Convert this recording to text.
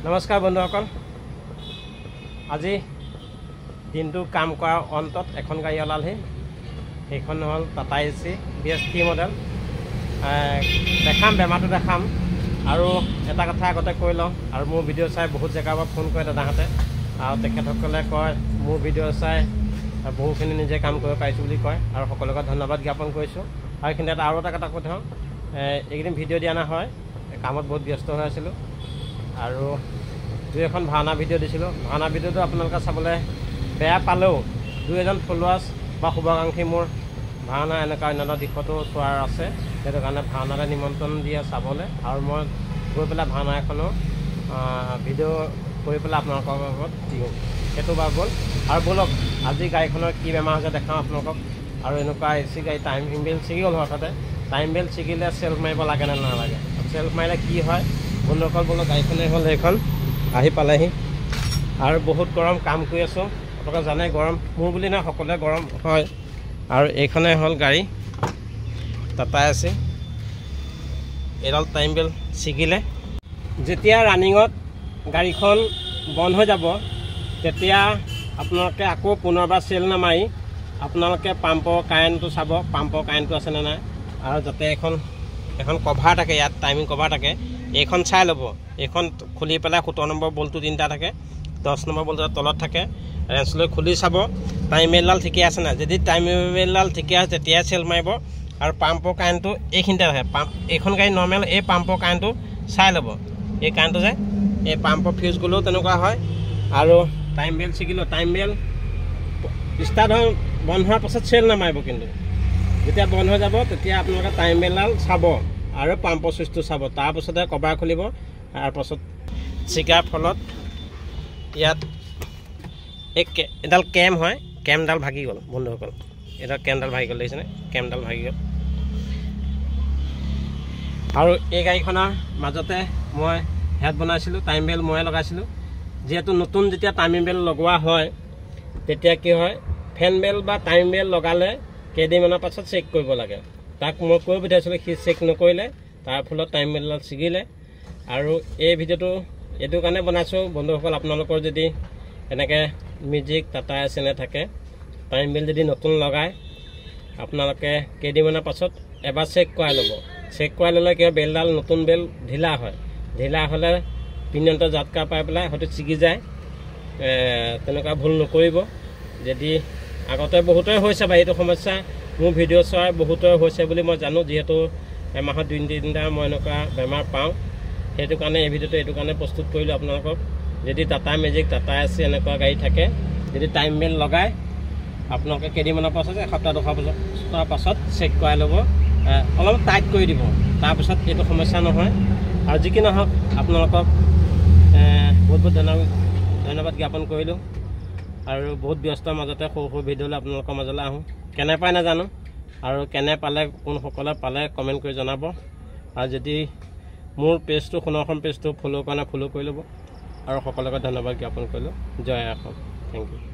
নমস্কাৰ বন্ধুসকল, আজি দিনটো কাম কৰাৰ অন্তত এখন গাড়ী ওলালহি। সেইখন হ'ল টাটা এচি BS3 মডেল। দেখাম, বেমাৰটো দেখাম। আৰু এটা কথা আগতে কৈ লওঁ, আৰু মোৰ ভিডিঅ' চাই বহুত জেগাৰ পৰা ফোন কৰে দাদাহঁতে, আৰু তেখেতসকলে কয় মোৰ ভিডিঅ' চাই বহুখিনি নিজে কাম কৰিব পাৰিছোঁ বুলি কয়, আৰু সকলোকে ধন্যবাদ জ্ঞাপন কৰিছোঁ। আৰু এইখিনিতে আৰু এটা কথা কৈ থওঁ, এইকেইদিন ভিডিঅ' দিয়া নহয়, কামত বহুত ব্যস্ত হৈ আছিলোঁ। আৰু দুই এখন ভাওনা ভিডিঅ' দিছিলোঁ। ভাওনা ভিডিঅ'টো আপোনালোকে চাবলৈ বেয়া পালেও দুই এজন ফলোৱাৰ্ছ বা শুভাকাংক্ষী মোৰ ভাওনা এনেকুৱা অন্যান্য দিশতো চোৱাৰ আছে, সেইটো কাৰণে ভাওনালৈ নিমন্ত্ৰণ দিয়ে চাবলৈ, আৰু মই গৈ পেলাই ভাওনা এখনো ভিডিঅ' কৰি পেলাই আপোনালোকৰ লগত দিওঁ। সেইটো বাৰু গ'ল। আৰু ব'লক আজি গাড়ীখনৰ কি বেমাৰ হৈছে দেখাওঁ আপোনালোকক। আৰু এনেকুৱা এচি গাড়ী টাইমিং বেল ছিগি গ'ল হঠাতে। টাইম বেল ছিগিলে চেল্ফ মাৰিব লাগে নে নালাগে, চেল্ফ মাৰিলে কি হয় বন্ধুসকল। ব'লক গাড়ীখনেই হ'ল সেইখন, আহি পালেহি। আৰু বহুত গৰম, কাম কৰি আছোঁ। আপোনালোকে জানে গৰম, মোৰ বুলি নহয় সকলোৱে গৰম হয়। আৰু এইখনেই হ'ল গাড়ী টাটা এচি। এডাল টাইম বেল ছিগিলে। যেতিয়া ৰানিঙত গাড়ীখন বন্ধ হৈ যাব, তেতিয়া আপোনালোকে আকৌ পুনৰবাৰ চেল নামাৰি আপোনালোকে পাম্পৰ কাৰেণ্টটো চাব, পাম্পৰ কাৰেণ্টটো আছেনে নাই। আৰু যাতে এখন কভাৰ থাকে, ইয়াত টাইমিং কভাৰ থাকে, এইখন চাই ল'ব। এইখন খুলি পেলাই 17 নম্বৰ বল্টটো তিনিটা থাকে, 10 নম্বৰ বল্টৰ তলত থাকে। ৰেঞ্চ লৈ খুলি চাব টাইম বেলডাল ঠিকে আছে নাই। যদি টাইম বেলডাল ঠিকে আছে তেতিয়াই চেল মাৰিব। আৰু পাম্পৰ কাৰেণ্টটো এইখিনিতে থাকে। এইখন গাড়ী নৰ্মেল, এই পাম্পৰ কাৰেণ্টটো চাই ল'ব। এই কাৰেণ্টটো যে এই পাম্পৰ ফিউজ গ'লেও তেনেকুৱা হয়। আৰু টাইম বেল ছিগিলেও, টাইম বেল ষ্টাৰ্ট হৈ বন্ধ হোৱাৰ পাছত চেল নামাৰিব, কিন্তু যেতিয়া বন্ধ হৈ যাব তেতিয়া আপোনালোকে টাইম বেলডাল চাব আৰু পাম্পৰ চুইচটো চাব। তাৰপাছতে কভাৰ খুলিব। তাৰপাছত ছিগাৰ ফলত ইয়াত এডাল কেম হয়, কেমডাল ভাগি গ'ল বন্ধুসকল। এডাল কেমডাল ভাগি গ'ল, দেখিছেনে? কেমডাল ভাগি গ'ল। আৰু এই গাড়ীখনৰ মাজতে মই হেড বনাইছিলোঁ, টাইম বেল ময়ে লগাইছিলোঁ। যিহেতু নতুন যেতিয়া টাইমিং বেল লগোৱা হয়, তেতিয়া কি হয়, ফেন বেল বা টাইম বেল লগালে কেইদিনমানৰ পাছত চেক কৰিব লাগে। তাক মই কৈ পঠিয়াইছিলোঁ, সি চেক নকৰিলে, তাৰ ফলত টাইম বেলডাল ছিগিলে। আৰু এই ভিডিঅ'টো এইটো কাৰণে বনাইছোঁ বন্ধুসকল, আপোনালোকৰ যদি এনেকৈ মিউজিক টাটা এচি থাকে, টাইম বেল যদি নতুন লগায়, আপোনালোকে কেইদিনমানৰ পাছত এবাৰ চেক কৰাই ল'ব। চেক কৰাই ল'লে কি হয়, বেলডাল নতুন বেল ঢিলা হয়। ঢিলা হ'লে পিনিয়নটো জাতকা পাই পেলাই হয়তো ছিগি যায়। তেনেকুৱা ভুল নকৰিব। যদি আগতে বহুতৰে হৈছে বা এইটো সমস্যা মোৰ ভিডিঅ' চোৱাৰ বহুতৰে হৈছে বুলি মই জানো, যিহেতু এমাহত 2-3টা মই এনেকুৱা বেমাৰ পাওঁ। সেইটো কাৰণে এই ভিডিঅ'টো এইটো কাৰণে প্ৰস্তুত কৰিলোঁ আপোনালোকক। যদি টাটা মেজিক, টাটা এচি এনেকুৱা গাড়ী থাকে, যদি টাইম বেল লগায়, আপোনালোকে কেইদিনমানৰ পাছত, এসপ্তাহ-2 সপ্তাহৰ পাছত চেক কৰাই ল'ব। অলপ টাইট কৰি দিব, তাৰপিছত এইটো সমস্যা নহয়। আৰু যি কি নহওক, আপোনালোকক বহুত বহুত ধন্যবাদ জ্ঞাপন কৰিলোঁ। আৰু বহুত ব্যস্তৰ মাজতে সৰু সৰু ভিডিঅ'লৈ আপোনালোকৰ মাজলৈ আহোঁ। কেনে পায় নাজানো, আৰু কেনে পালে, কোনসকলে পালে কমেণ্ট কৰি জনাব। আৰু যদি মোৰ পেজটো, সোণৰখন পেজটো ফ'ল' কৰা নাই, ফ'ল' কৰি ল'ব। আৰু সকলোকে ধন্যবাদ জ্ঞাপন কৰিলোঁ। জয় অসম, থেংক ইউ।